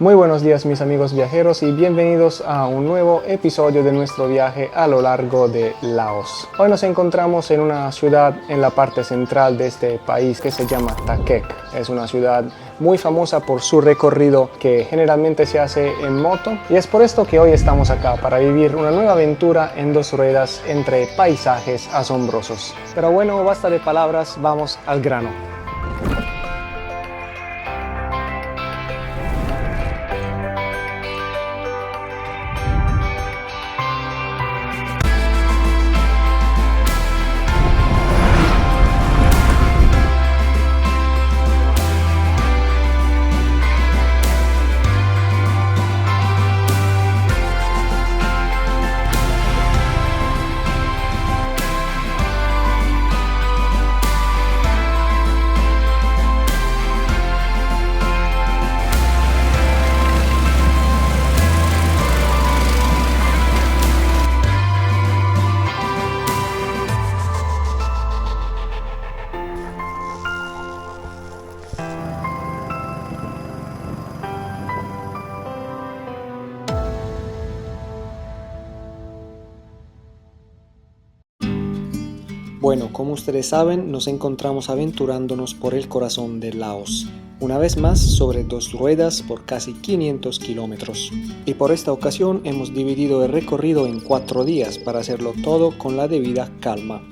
Muy buenos días mis amigos viajeros y bienvenidos a un nuevo episodio de nuestro viaje a lo largo de Laos. Hoy nos encontramos en una ciudad en la parte central de este país que se llama Ta Kek. Es una ciudad muy famosa por su recorrido que generalmente se hace en moto y es por esto que hoy estamos acá para vivir una nueva aventura en dos ruedas entre paisajes asombrosos. Pero bueno, basta de palabras, vamos al grano. Bueno, como ustedes saben, nos encontramos aventurándonos por el corazón de Laos. Una vez más sobre dos ruedas por casi 500 kilómetros. Y por esta ocasión hemos dividido el recorrido en 4 días para hacerlo todo con la debida calma.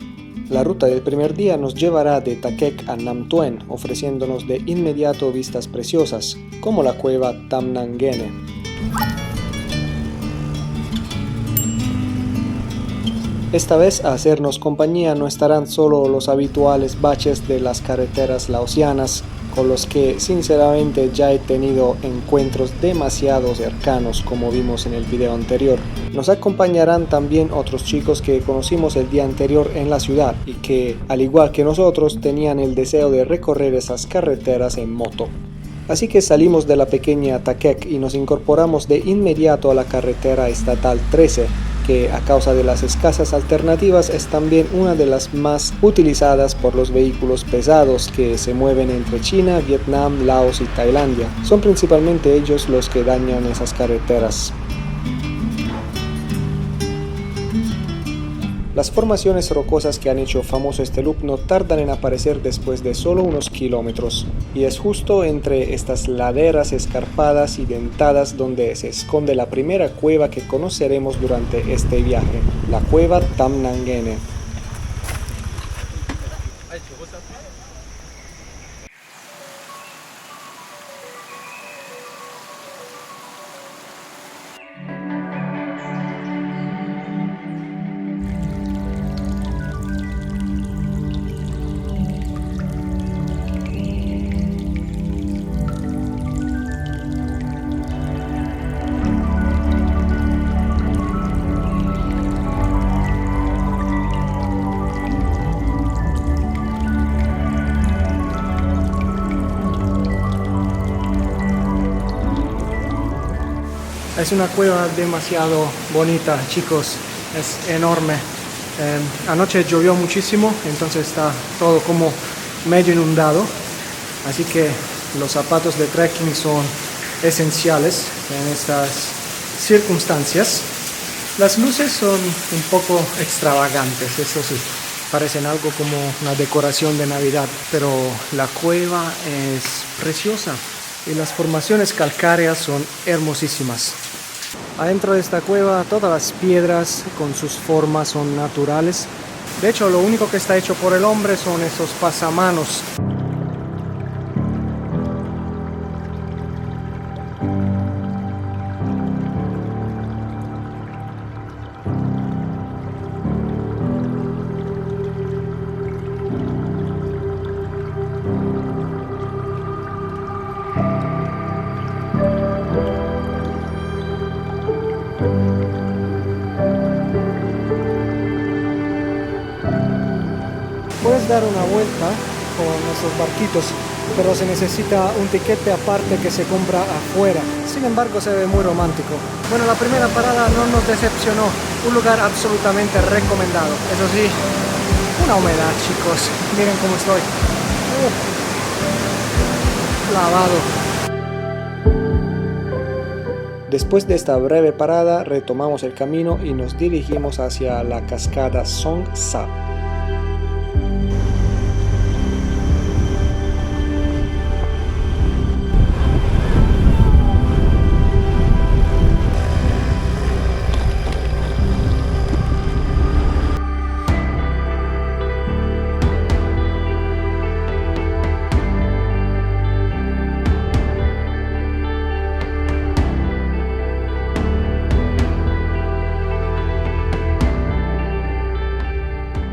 La ruta del primer día nos llevará de Ta Kek a Nam Tuen, ofreciéndonos de inmediato vistas preciosas, como la cueva Tam Nang Gene. Esta vez a hacernos compañía no estarán solo los habituales baches de las carreteras laosianas, con los que sinceramente ya he tenido encuentros demasiado cercanos como vimos en el video anterior. Nos acompañarán también otros chicos que conocimos el día anterior en la ciudad y que, al igual que nosotros, tenían el deseo de recorrer esas carreteras en moto. Así que salimos de la pequeña Ta Kek y nos incorporamos de inmediato a la carretera estatal 13, que a causa de las escasas alternativas es también una de las más utilizadas por los vehículos pesados que se mueven entre China, Vietnam, Laos y Tailandia. Son principalmente ellos los que dañan esas carreteras. Las formaciones rocosas que han hecho famoso este loop no tardan en aparecer después de solo unos kilómetros, y es justo entre estas laderas escarpadas y dentadas donde se esconde la primera cueva que conoceremos durante este viaje, la cueva Tam Nang Gene. Es una cueva demasiado bonita, chicos, es enorme. Anoche llovió muchísimo, entonces está todo como medio inundado, así que los zapatos de trekking son esenciales en estas circunstancias. Las luces son un poco extravagantes, eso sí, parecen algo como una decoración de Navidad, pero la cueva es preciosa y las formaciones calcáreas son hermosísimas. Adentro de esta cueva todas las piedras con sus formas son naturales. De hecho, lo único que está hecho por el hombre son esos pasamanos. Puedes dar una vuelta con esos barquitos, pero se necesita un tiquete aparte que se compra afuera. Sin embargo, se ve muy romántico. Bueno, la primera parada no nos decepcionó. Un lugar absolutamente recomendado. Eso sí, una humedad, chicos. Miren cómo estoy. Lavado. Después de esta breve parada, retomamos el camino y nos dirigimos hacia la cascada Song Sa.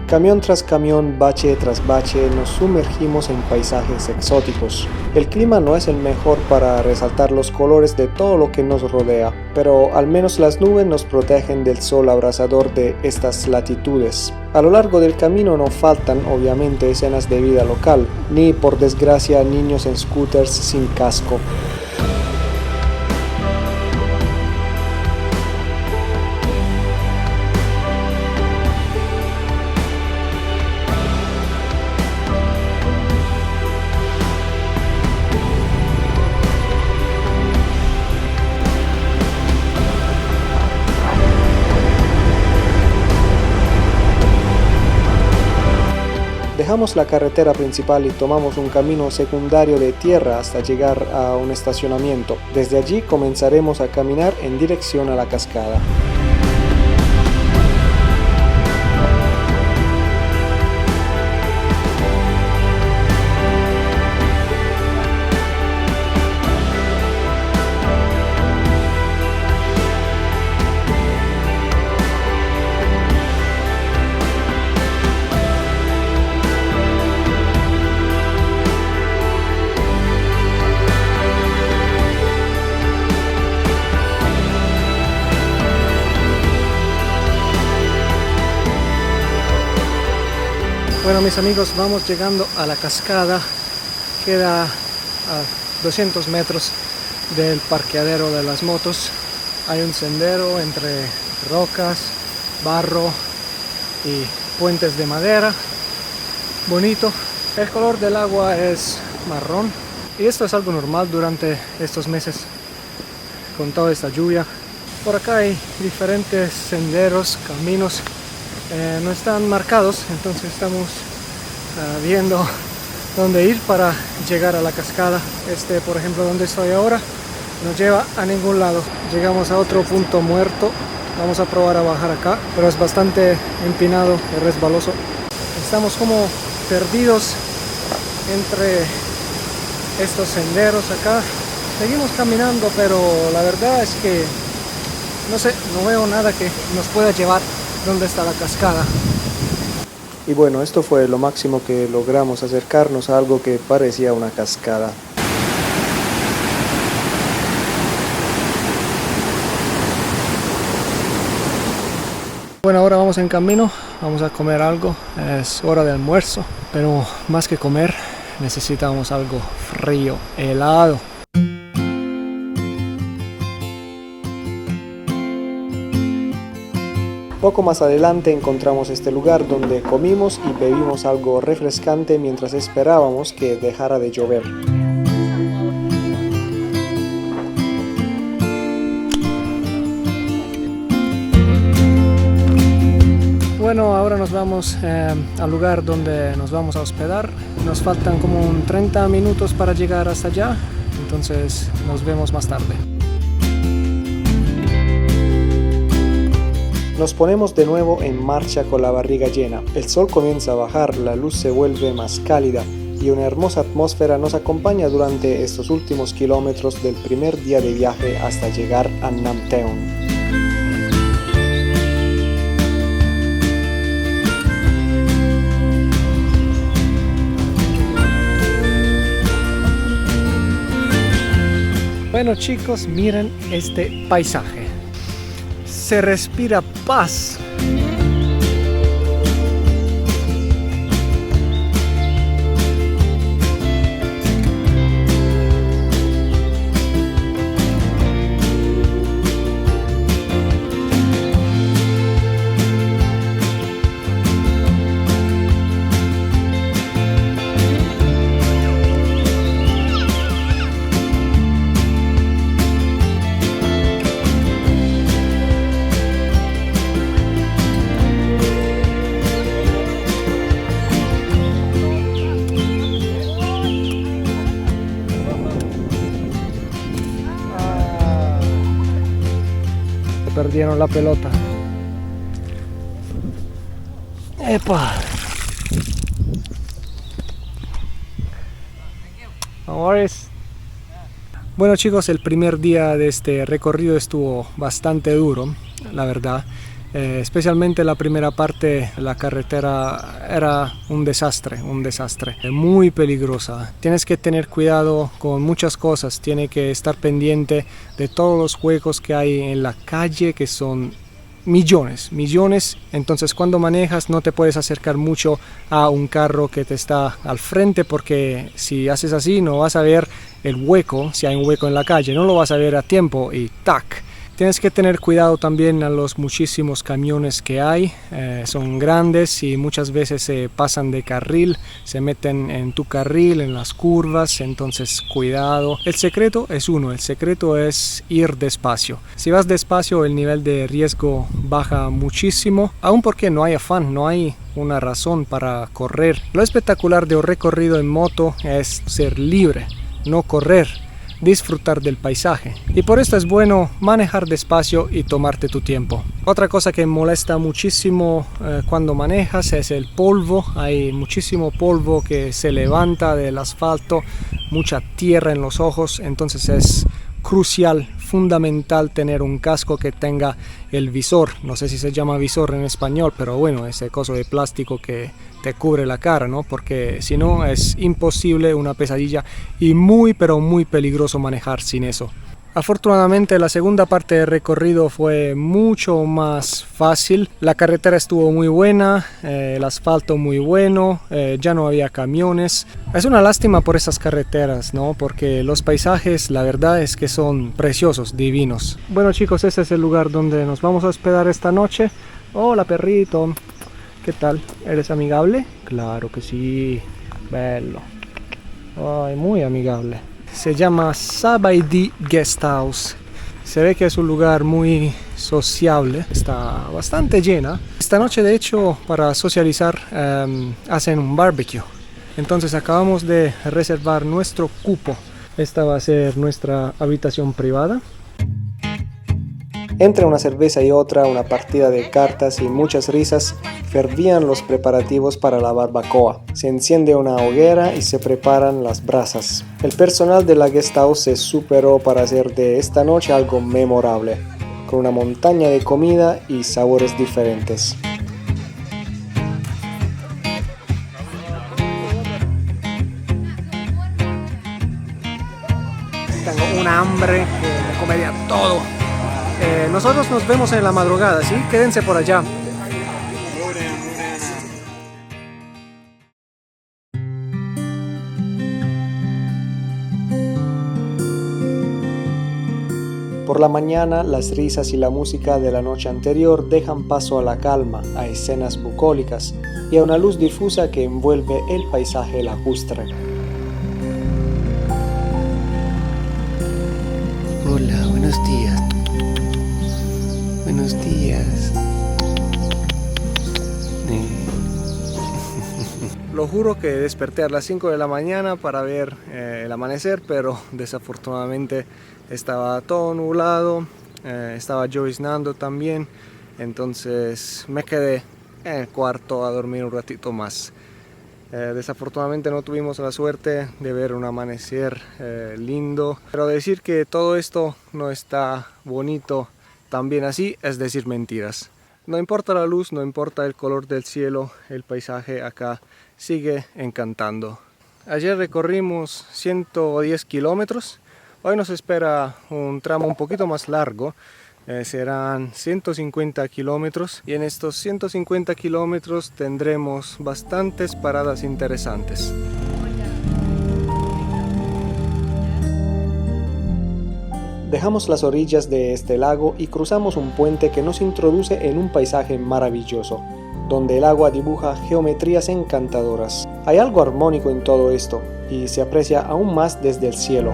Camión tras camión, bache tras bache, nos sumergimos en paisajes exóticos. El clima no es el mejor para resaltar los colores de todo lo que nos rodea, pero al menos las nubes nos protegen del sol abrasador de estas latitudes. A lo largo del camino no faltan obviamente escenas de vida local, ni por desgracia niños en scooters sin casco. Dejamos la carretera principal y tomamos un camino secundario de tierra hasta llegar a un estacionamiento. Desde allí comenzaremos a caminar en dirección a la cascada. Bueno, mis amigos, vamos llegando a la cascada. Queda a 200 metros del parqueadero de las motos. Hay un sendero entre rocas, barro y puentes de madera. Bonito. El color del agua es marrón. Y esto es algo normal durante estos meses con toda esta lluvia. Por acá hay diferentes senderos, caminos. No están marcados, entonces estamos viendo dónde ir para llegar a la cascada. Por ejemplo, donde estoy ahora, no lleva a ningún lado. Llegamos a otro punto muerto. Vamos a probar a bajar acá, pero es bastante empinado y resbaloso. Estamos como perdidos entre estos senderos acá. Seguimos caminando, pero la verdad es que no sé, no veo nada que nos pueda llevar donde está la cascada. Y bueno, esto fue lo máximo que logramos acercarnos a algo que parecía una cascada. Bueno, ahora vamos en camino, vamos a comer algo, es hora de almuerzo, pero más que comer necesitamos algo frío, helado. Poco más adelante encontramos este lugar donde comimos y bebimos algo refrescante mientras esperábamos que dejara de llover. Bueno, ahora nos vamos al lugar donde nos vamos a hospedar. Nos faltan como 30 minutos para llegar hasta allá, entonces nos vemos más tarde. Nos ponemos de nuevo en marcha con la barriga llena. El sol comienza a bajar, la luz se vuelve más cálida y una hermosa atmósfera nos acompaña durante estos últimos kilómetros del primer día de viaje hasta llegar a Nam Theun. Bueno chicos, miren este paisaje. Se respira paz. perdieron la pelota. ¡Epa! No worries. Bueno chicos, el primer día de este recorrido estuvo bastante duro, la verdad. Especialmente la primera parte, la carretera era un desastre, muy peligrosa. Tienes que tener cuidado con muchas cosas, tienes que estar pendiente de todos los huecos que hay en la calle, que son millones. Entonces cuando manejas no te puedes acercar mucho a un carro que te está al frente, porque si haces así no vas a ver el hueco, si hay un hueco en la calle, no lo vas a ver a tiempo y ¡tac! Tienes que tener cuidado también a los muchísimos camiones que hay, son grandes y muchas veces se pasan de carril, se meten en tu carril, en las curvas, entonces cuidado. El secreto es el secreto es ir despacio. Si vas despacio el nivel de riesgo baja muchísimo, aun porque no hay afán, no hay una razón para correr. Lo espectacular de un recorrido en moto es ser libre, no correr. Disfrutar del paisaje, y por esto es bueno manejar despacio y tomarte tu tiempo. Otra cosa que molesta muchísimo cuando manejas es el polvo. Hay muchísimo polvo que se levanta del asfalto, mucha tierra en los ojos, entonces es crucial, fundamental tener un casco que tenga el visor, no sé si se llama visor en español, pero bueno, ese coso de plástico que te cubre la cara, ¿no? Porque si no es imposible, una pesadilla y pero muy peligroso manejar sin eso. Afortunadamente la segunda parte del recorrido fue mucho más fácil, la carretera estuvo muy buena, el asfalto muy bueno, ya no había camiones. Es una lástima por esas carreteras, ¿no? Porque los paisajes la verdad es que son preciosos, divinos. Bueno chicos, este es el lugar donde nos vamos a hospedar esta noche. Hola perrito, ¿qué tal? ¿Eres amigable? Claro que sí, bello. Ay, muy amigable. Se llama Sabaidi Guest House. Se ve que es un lugar muy sociable, está bastante llena. Esta noche de hecho para socializar hacen un barbecue. Entonces acabamos de reservar nuestro cupo. Esta va a ser nuestra habitación privada. Entre una cerveza y otra, una partida de cartas y muchas risas, fervían los preparativos para la barbacoa. Se enciende una hoguera y se preparan las brasas. El personal de la guest house se superó para hacer de esta noche algo memorable, con una montaña de comida y sabores diferentes. Tengo un hambre que me comería todo. Nosotros nos vemos en la madrugada, ¿sí? Quédense por allá. Por la mañana, las risas y la música de la noche anterior dejan paso a la calma, a escenas bucólicas y a una luz difusa que envuelve el paisaje lacustre. Hola, buenos días. Buenos días. Lo juro que desperté a las 5 de la mañana para ver el amanecer, pero desafortunadamente estaba todo nublado, estaba lloviznando también, entonces me quedé en el cuarto a dormir un ratito más. Desafortunadamente no tuvimos la suerte de ver un amanecer lindo, pero decir que todo esto no está bonito también así es decir mentiras. No importa la luz, no importa el color del cielo, el paisaje acá sigue encantando. Ayer recorrimos 110 kilómetros, hoy nos espera un tramo un poquito más largo, serán 150 kilómetros y en estos 150 kilómetros tendremos bastantes paradas interesantes. Dejamos las orillas de este lago y cruzamos un puente que nos introduce en un paisaje maravilloso, donde el agua dibuja geometrías encantadoras. Hay algo armónico en todo esto y se aprecia aún más desde el cielo.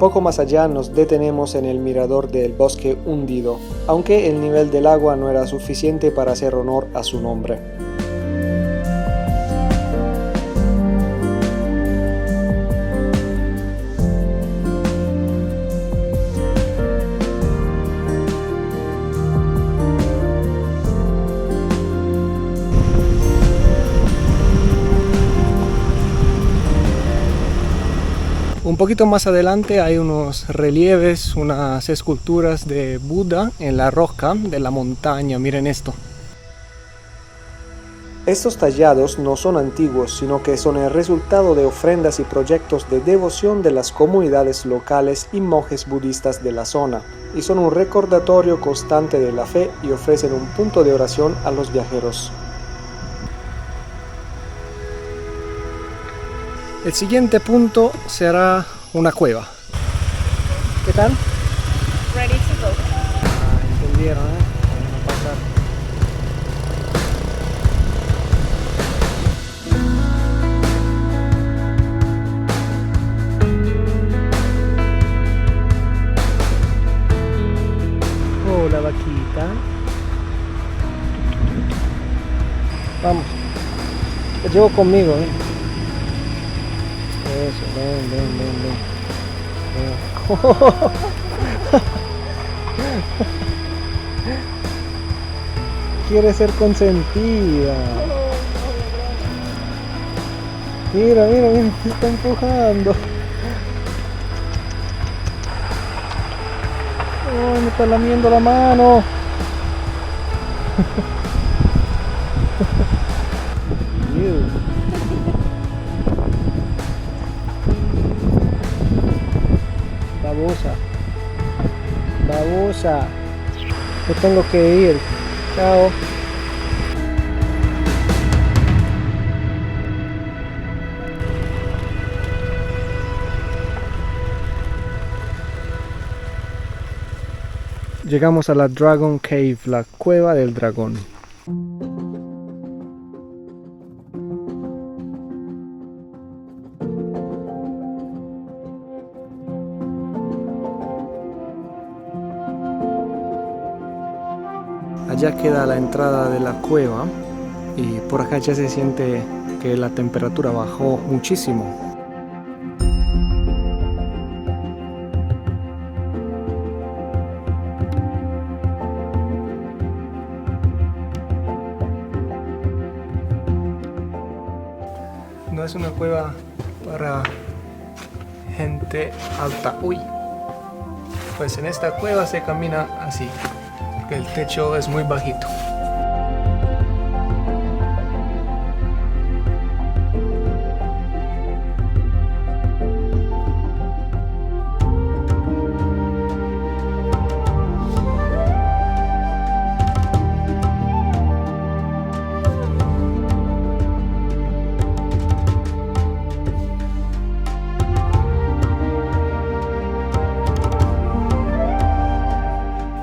Poco más allá nos detenemos en el mirador del bosque hundido, aunque el nivel del agua no era suficiente para hacer honor a su nombre. Un poquito más adelante hay unos relieves, unas esculturas de Buda en la roca de la montaña. Miren esto. Estos tallados no son antiguos, sino que son el resultado de ofrendas y proyectos de devoción de las comunidades locales y monjes budistas de la zona, y son un recordatorio constante de la fe y ofrecen un punto de oración a los viajeros. El siguiente punto será una cueva. ¿Qué tal? Ready to go. Entendieron, Vamos a pasar. Hola, vaquita. Vamos. Te llevo conmigo, Eso, ven. Quiere ser consentida. Mira, se está empujando. Oh, me está lamiendo la mano. Babosa. Yo tengo que ir. Chao. Llegamos a la Dragon Cave, la cueva del dragón. Allá queda la entrada de la cueva y por acá ya se siente que la temperatura bajó muchísimo. No es una cueva para gente alta. Uy, pues en esta cueva se camina así. El techo es muy bajito.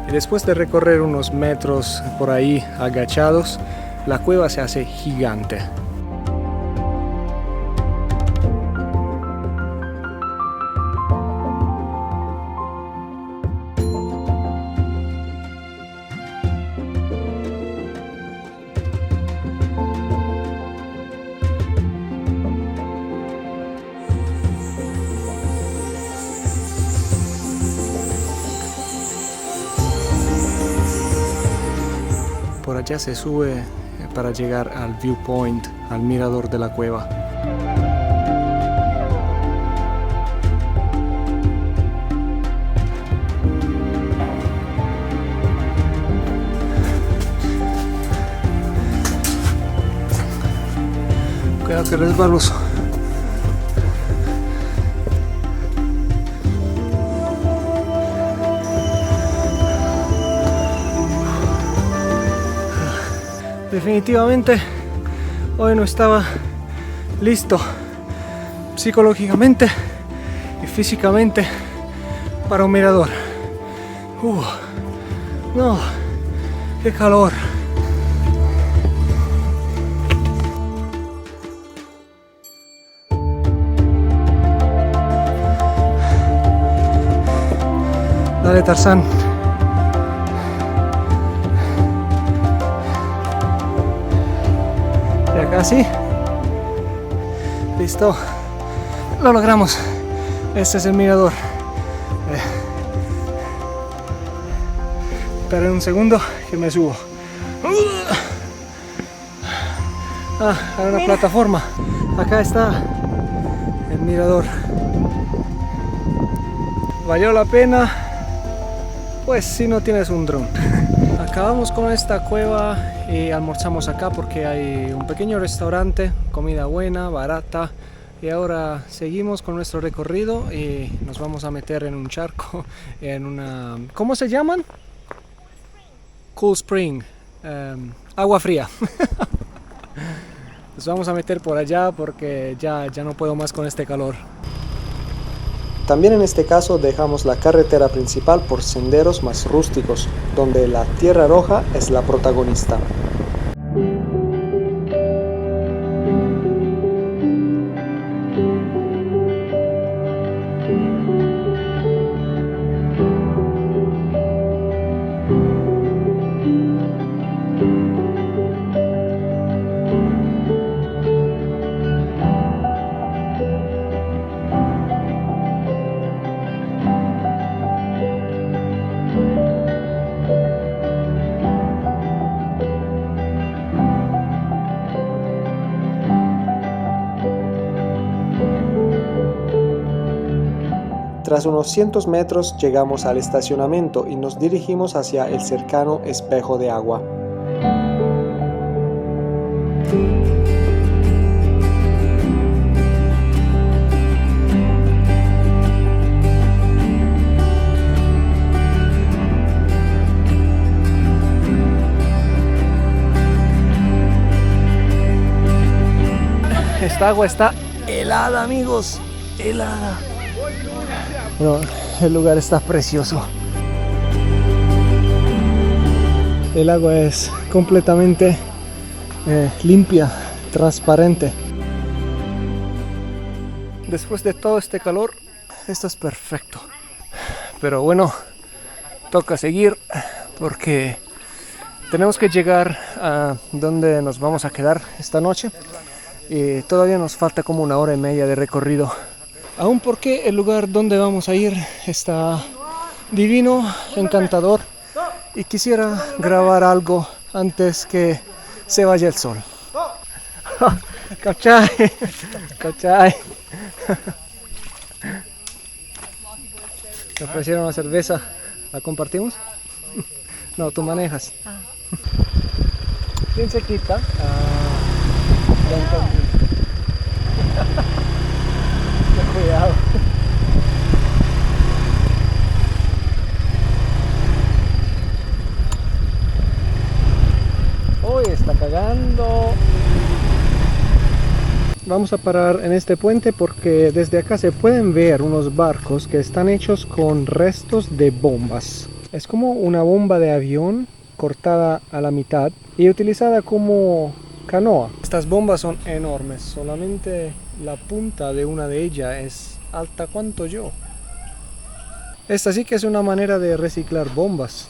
Y después de recorrer unos metros por ahí agachados, la cueva se hace gigante. Por allá se sube para llegar al viewpoint, al mirador de la cueva. Cuidado que resbaloso. Definitivamente hoy no estaba listo psicológicamente y físicamente para un mirador. No, qué calor. Dale, Tarzán. Ya casi. Listo. Lo logramos. Este es el mirador. Esperen un segundo que me subo. Hay una plataforma. Acá está el mirador. ¿Valió la pena? Pues si no tienes un dron. Acabamos con esta cueva y almorzamos acá porque hay un pequeño restaurante, comida buena, barata. Y ahora seguimos con nuestro recorrido y nos vamos a meter en un charco, en una... ¿Cómo se llaman? Cool Spring, agua fría. Nos vamos a meter por allá porque ya no puedo más con este calor. También en este caso dejamos la carretera principal por senderos más rústicos, donde la tierra roja es la protagonista. Tras unos cientos metros llegamos al estacionamiento y nos dirigimos hacia el cercano espejo de agua. Esta agua está helada, amigos, helada. Bueno, el lugar está precioso. El agua es completamente limpia, transparente. Después de todo este calor, esto es perfecto. Pero bueno, toca seguir porque tenemos que llegar a donde nos vamos a quedar esta noche. Y todavía nos falta como 1 hora y media de recorrido. Aún porque el lugar donde vamos a ir está divino, encantador y quisiera grabar algo antes que se vaya el sol. ¡Cachai! ¡Cachai! Me ofrecieron una cerveza, ¿la compartimos? No, tú manejas. Bien cerquita. Cuidado. Hoy está cagando. Vamos a parar en este puente porque desde acá se pueden ver unos barcos que están hechos con restos de bombas. Es como una bomba de avión cortada a la mitad y utilizada como canoa. Estas bombas son enormes, solamente la punta de una de ellas es alta cuanto yo. Esta sí que es una manera de reciclar bombas.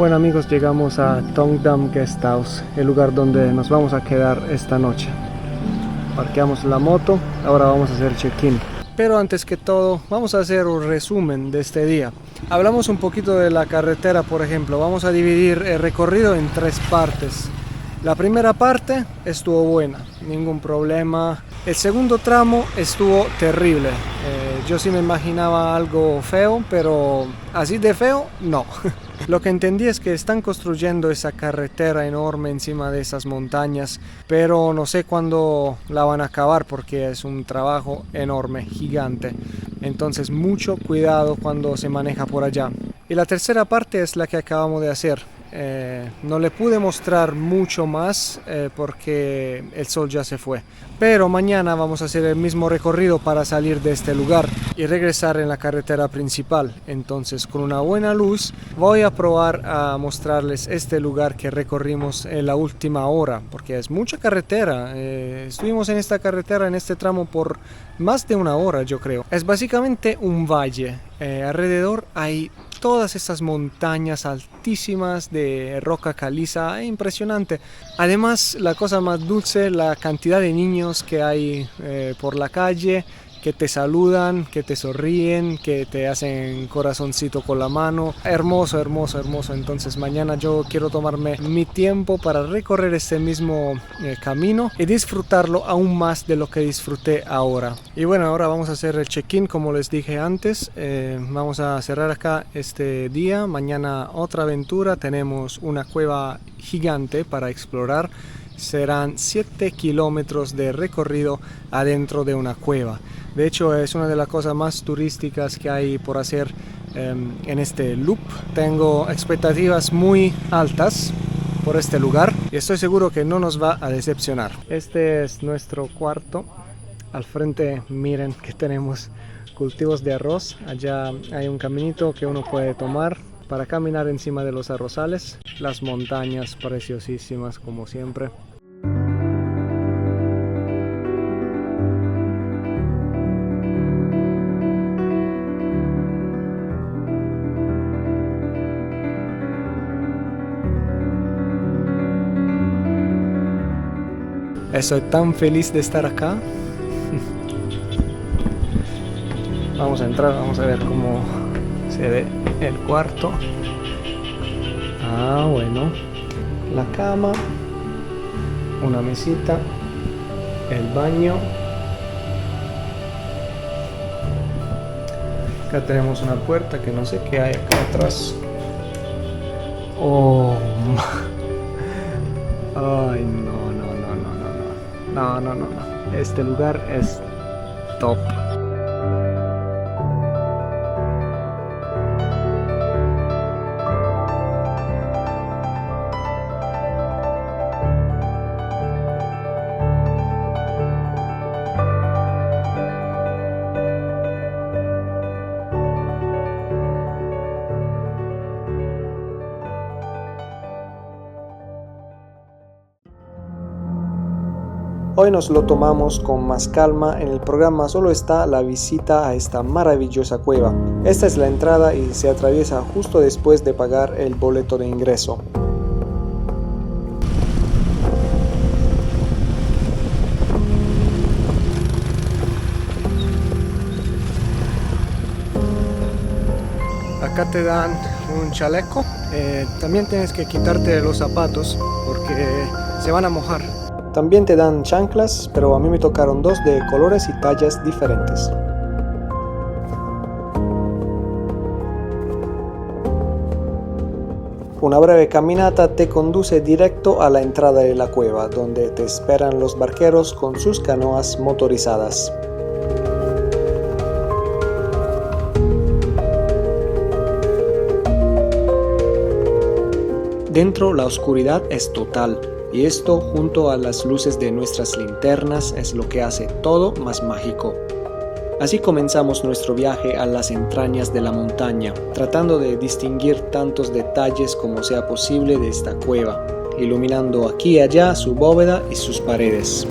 Bueno amigos, llegamos a Tongdam Guest House, el lugar donde nos vamos a quedar esta noche. Parqueamos la moto, ahora vamos a hacer check-in. Pero antes que todo, vamos a hacer un resumen de este día. Hablamos un poquito de la carretera, por ejemplo. Vamos a dividir el recorrido en 3 partes. La primera parte estuvo buena, ningún problema. El segundo tramo estuvo terrible. Yo sí me imaginaba algo feo, pero así de feo, no. Lo que entendí es que están construyendo esa carretera enorme encima de esas montañas, pero no sé cuándo la van a acabar porque es un trabajo enorme, gigante. Entonces mucho cuidado cuando se maneja por allá. Y la tercera parte es la que acabamos de hacer. No le pude mostrar mucho más porque el sol ya se fue. Pero mañana vamos a hacer el mismo recorrido para salir de este lugar y regresar en la carretera principal. Entonces con una buena luz voy a probar a mostrarles este lugar que recorrimos en la última hora, porque es mucha carretera. Estuvimos en esta carretera, en este tramo por más de 1 hora, yo creo. Es básicamente un valle. Alrededor hay todas estas montañas altísimas de roca caliza, impresionante. Además, la cosa más dulce, la cantidad de niños que hay por la calle, que te saludan, que te sonríen, que te hacen corazoncito con la mano. Hermoso, hermoso, hermoso. Entonces mañana yo quiero tomarme mi tiempo para recorrer este mismo camino y disfrutarlo aún más de lo que disfruté ahora. Y bueno, ahora vamos a hacer el check-in como les dije antes. Vamos a cerrar acá este día. Mañana otra aventura. Tenemos una cueva gigante para explorar. Serán 7 kilómetros de recorrido adentro de una cueva. De hecho, es una de las cosas más turísticas que hay por hacer en este loop. Tengo expectativas muy altas por este lugar y estoy seguro que no nos va a decepcionar. Este es nuestro cuarto. Al frente miren que tenemos cultivos de arroz. Allá hay un caminito que uno puede tomar para caminar encima de los arrozales. Las montañas preciosísimas como siempre. Estoy tan feliz de estar acá. Vamos a entrar, vamos a ver cómo se ve el cuarto. Ah, bueno. La cama, una mesita, el baño. Acá tenemos una puerta que no sé qué hay acá atrás. Oh, ay, no. No. Este lugar es top. Hoy nos lo tomamos con más calma. En el programa solo está la visita a esta maravillosa cueva. Esta es la entrada y se atraviesa justo después de pagar el boleto de ingreso. Acá te dan un chaleco. También tienes que quitarte los zapatos porque se van a mojar. También te dan chanclas, pero a mí me tocaron 2 de colores y tallas diferentes. Una breve caminata te conduce directo a la entrada de la cueva, donde te esperan los barqueros con sus canoas motorizadas. Dentro la oscuridad es total. Y esto, junto a las luces de nuestras linternas, es lo que hace todo más mágico. Así comenzamos nuestro viaje a las entrañas de la montaña, tratando de distinguir tantos detalles como sea posible de esta cueva, iluminando aquí y allá su bóveda y sus paredes.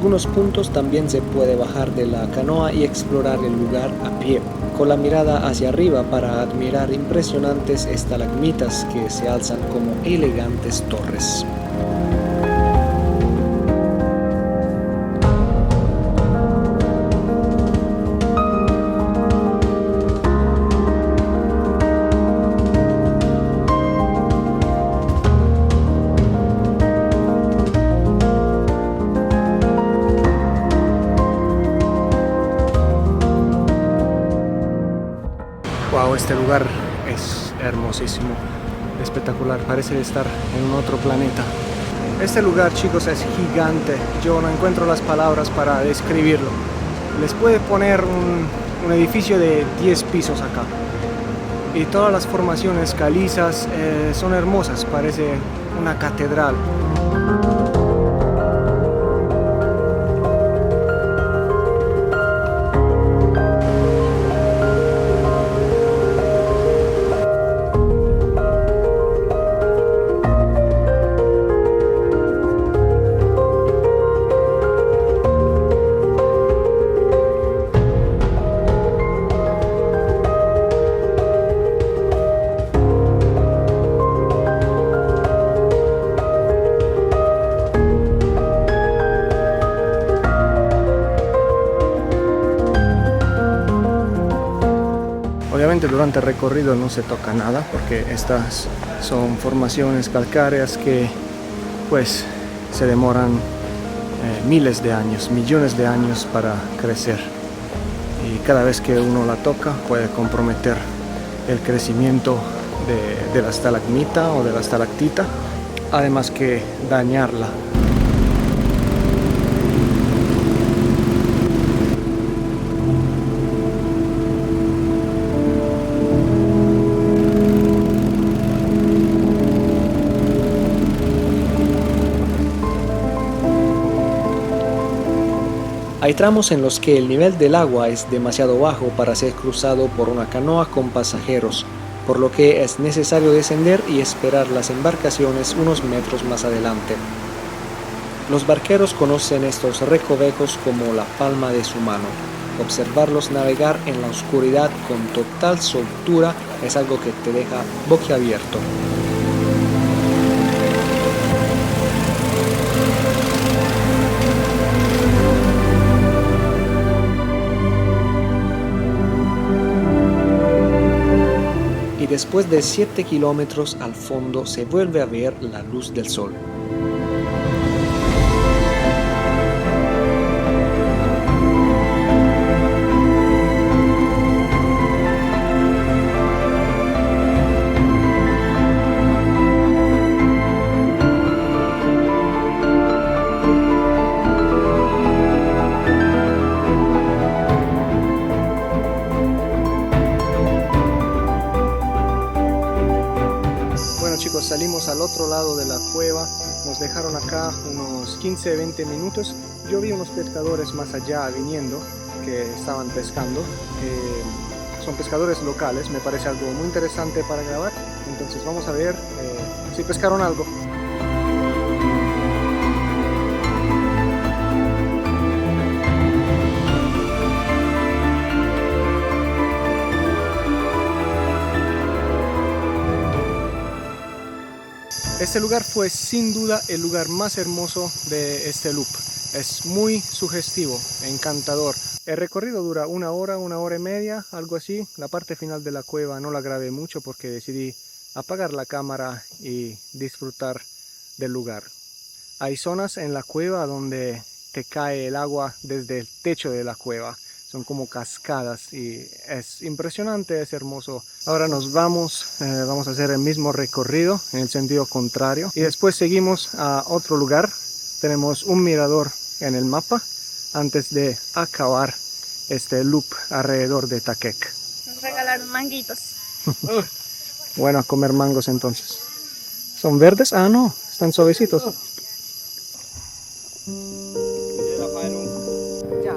algunos puntos también se puede bajar de la canoa y explorar el lugar a pie, con la mirada hacia arriba para admirar impresionantes estalagmitas que se alzan como elegantes torres. Wow, este lugar es hermosísimo, espectacular, parece estar en otro planeta. Este lugar, chicos, es gigante, yo no encuentro las palabras para describirlo. Les puede poner un edificio de 10 pisos acá. Y todas las formaciones calizas son hermosas, parece una catedral. Obviamente durante el recorrido no se toca nada porque estas son formaciones calcáreas que pues se demoran miles de años, millones de años para crecer, y cada vez que uno la toca puede comprometer el crecimiento de la estalagmita o de la estalactita, además que dañarla. Hay tramos en los que el nivel del agua es demasiado bajo para ser cruzado por una canoa con pasajeros, por lo que es necesario descender y esperar las embarcaciones unos metros más adelante. Los barqueros conocen estos recovecos como la palma de su mano. Observarlos navegar en la oscuridad con total soltura es algo que te deja boquiabierto. Y después de 7 kilómetros al fondo se vuelve a ver la luz del sol. Chicos, salimos al otro lado de la cueva, nos dejaron acá unos 15-20 minutos. Yo vi unos pescadores más allá viniendo que estaban pescando, son pescadores locales, me parece algo muy interesante para grabar, entonces vamos a ver si pescaron algo. Este lugar fue sin duda el lugar más hermoso de este loop. Es muy sugestivo, encantador. El recorrido dura una hora y media, algo así. La parte final de la cueva no la grabé mucho porque decidí apagar la cámara y disfrutar del lugar. Hay zonas en la cueva donde te cae el agua desde el techo de la cueva. Son como cascadas y es impresionante, es hermoso. Ahora nos vamos a hacer el mismo recorrido en el sentido contrario y después seguimos a otro lugar. Tenemos un mirador en el mapa antes de acabar este loop alrededor de Takek. Nos regalaron manguitos. Bueno, a comer mangos entonces. ¿Son verdes? Ah, no, están suavecitos. Ya.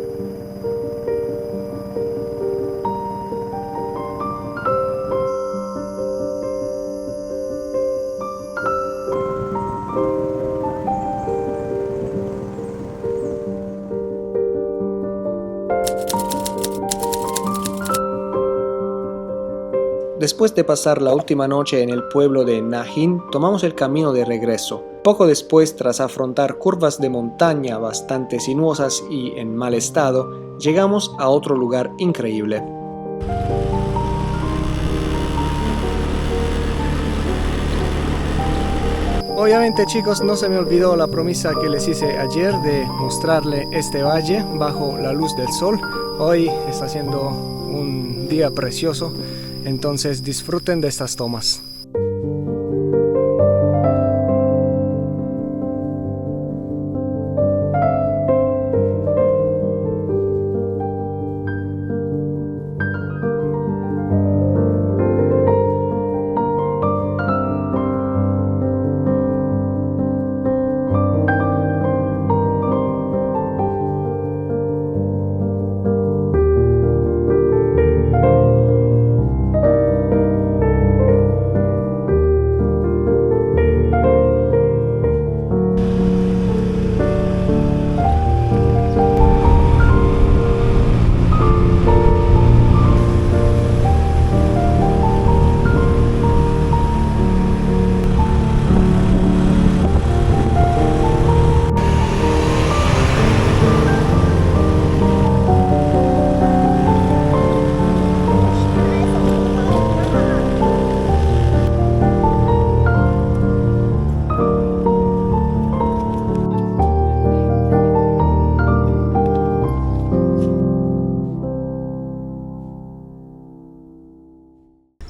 Después de pasar la última noche en el pueblo de Najin, tomamos el camino de regreso. Poco después, tras afrontar curvas de montaña bastante sinuosas y en mal estado, llegamos a otro lugar increíble. Obviamente, chicos, no se me olvidó la promesa que les hice ayer de mostrarle este valle bajo la luz del sol. Hoy está siendo un día precioso, entonces disfruten de estas tomas.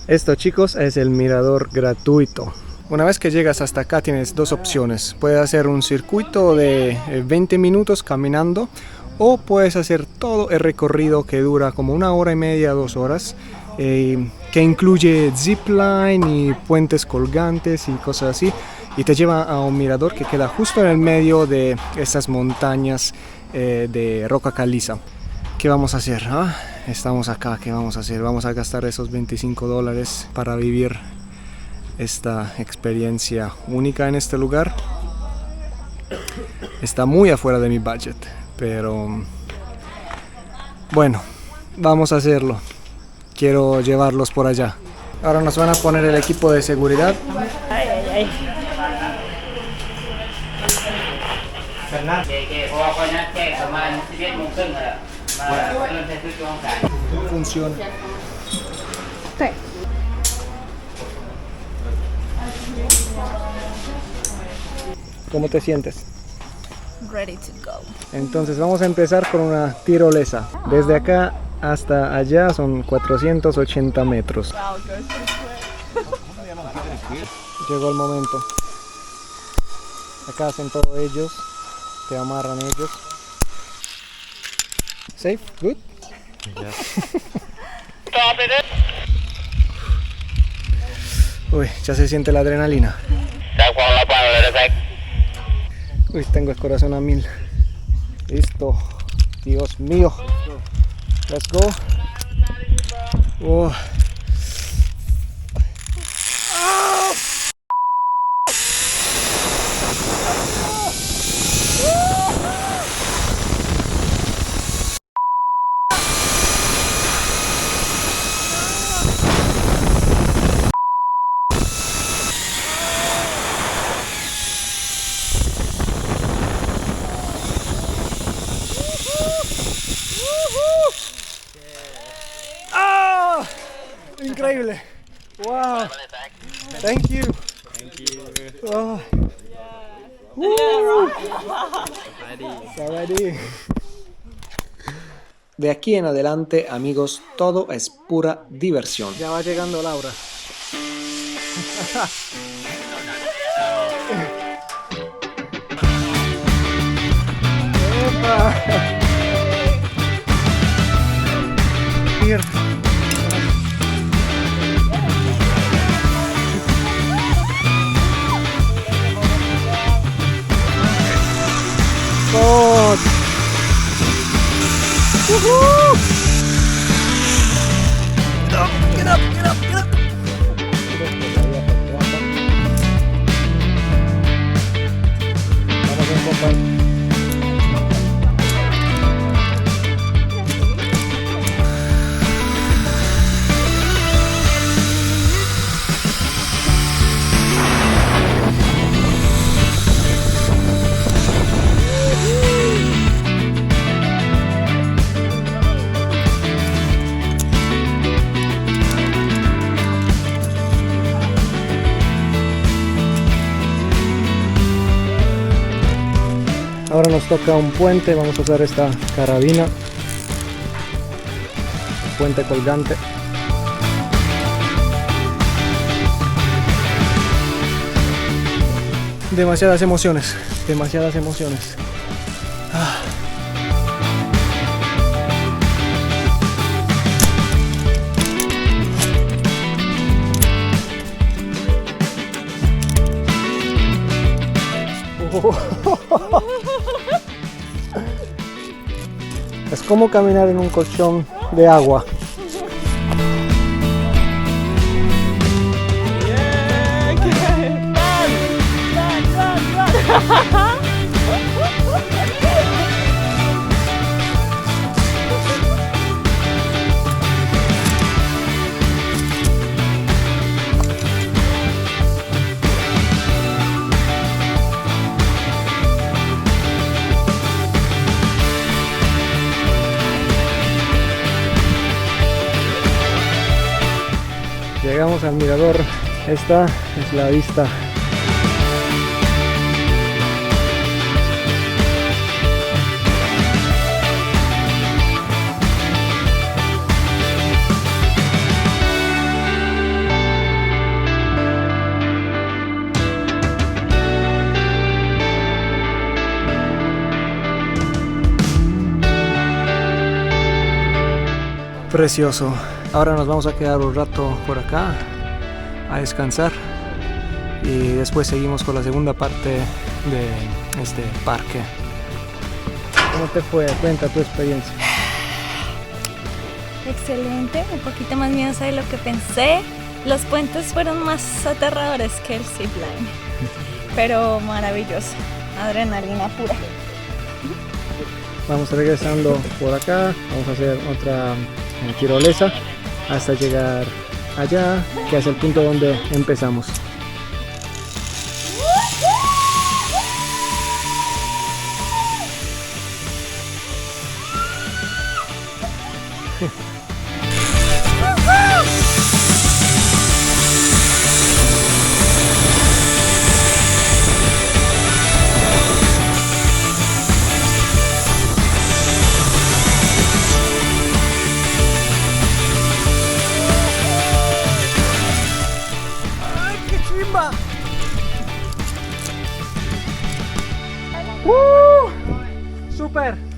Esto, chicos, es el mirador gratuito. Una vez que llegas hasta acá tienes dos opciones. Puedes hacer un circuito de 20 minutos caminando o puedes hacer todo el recorrido que dura como 1 hora y media, 2 horas, que incluye zipline y puentes colgantes y cosas así, y te lleva a un mirador que queda justo en el medio de esas montañas de roca caliza. ¿Qué vamos a hacer? Estamos acá, ¿qué vamos a hacer? Vamos a gastar esos $25 para vivir esta experiencia única en este lugar. Está muy afuera de mi budget, pero bueno, vamos a hacerlo. Quiero llevarlos por allá. Ahora nos van a poner el equipo de seguridad. Ay, ay, ay. Funciona. Sí. ¿Cómo te sientes? Ready to go. Entonces vamos a empezar con una tirolesa. Desde acá hasta allá son 480 metros. Llegó el momento. Acá hacen todo ellos. Te amarran ellos. Safe? Good? Uy, ya se siente la adrenalina. Uy, tengo el corazón a 1000. Listo. Dios mío. Let's go. Oh. Increíble. Wow. Thank you. Oh. Ready. De aquí en adelante, amigos, todo es pura diversión. Ya va llegando Laura. Here. God. Woohoo! Get up, get up, get up. Vamos a compa. Ahora nos toca un puente, vamos a usar esta carabina, puente colgante. Demasiadas emociones, demasiadas emociones. Es como caminar en un colchón de agua. Llegamos al mirador, esta es la vista. Precioso. Ahora nos vamos a quedar un rato por acá a descansar y después seguimos con la segunda parte de este parque. ¿Cómo te fue? Cuenta tu experiencia. Excelente, un poquito más miedosa de lo que pensé. Los puentes fueron más aterradores que el zipline, pero maravilloso, adrenalina pura. Vamos regresando por acá, vamos a hacer otra tirolesa hasta llegar allá, que es el punto donde empezamos.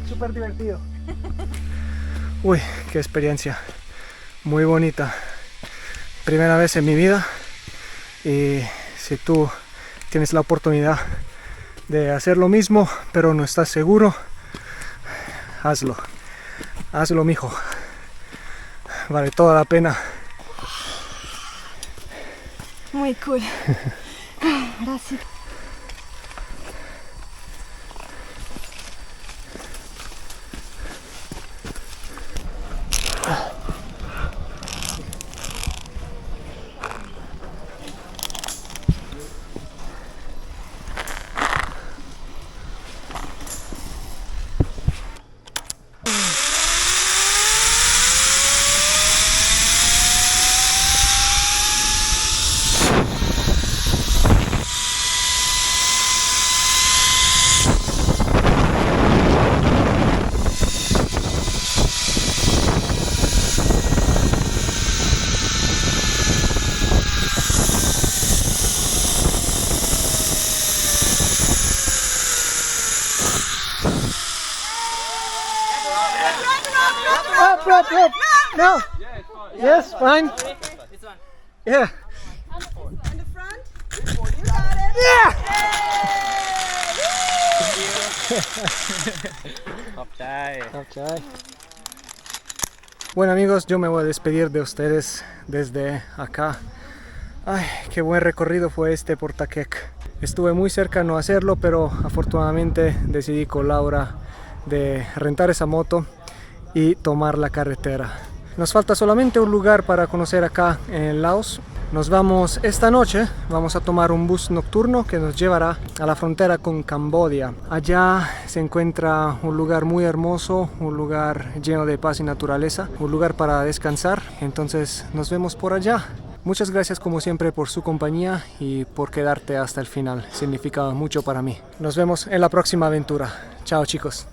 Súper divertido. Uy, qué experiencia muy bonita. Primera vez en mi vida, y si tú tienes la oportunidad de hacer lo mismo pero no estás seguro, hazlo, mijo. Vale toda la pena. Muy cool. Gracias. Up. No. Yeah, it's fine. Yes, fine. This one. Yeah. In the front. You got it. Okay. Bueno amigos, yo me voy a despedir de ustedes desde acá. Ay, qué buen recorrido fue este por Takek. Estuve muy cerca de no hacerlo, pero afortunadamente decidí con Laura de rentar esa moto y tomar la carretera. Nos falta solamente un lugar para conocer acá en Laos. Nos vamos esta noche, vamos a tomar un bus nocturno que nos llevará a la frontera con Camboya. Allá se encuentra un lugar muy hermoso, un lugar lleno de paz y naturaleza, un lugar para descansar. Entonces nos vemos por allá. Muchas gracias como siempre por su compañía y por quedarte hasta el final. Significa mucho para mí. Nos vemos en la próxima aventura. Chao chicos.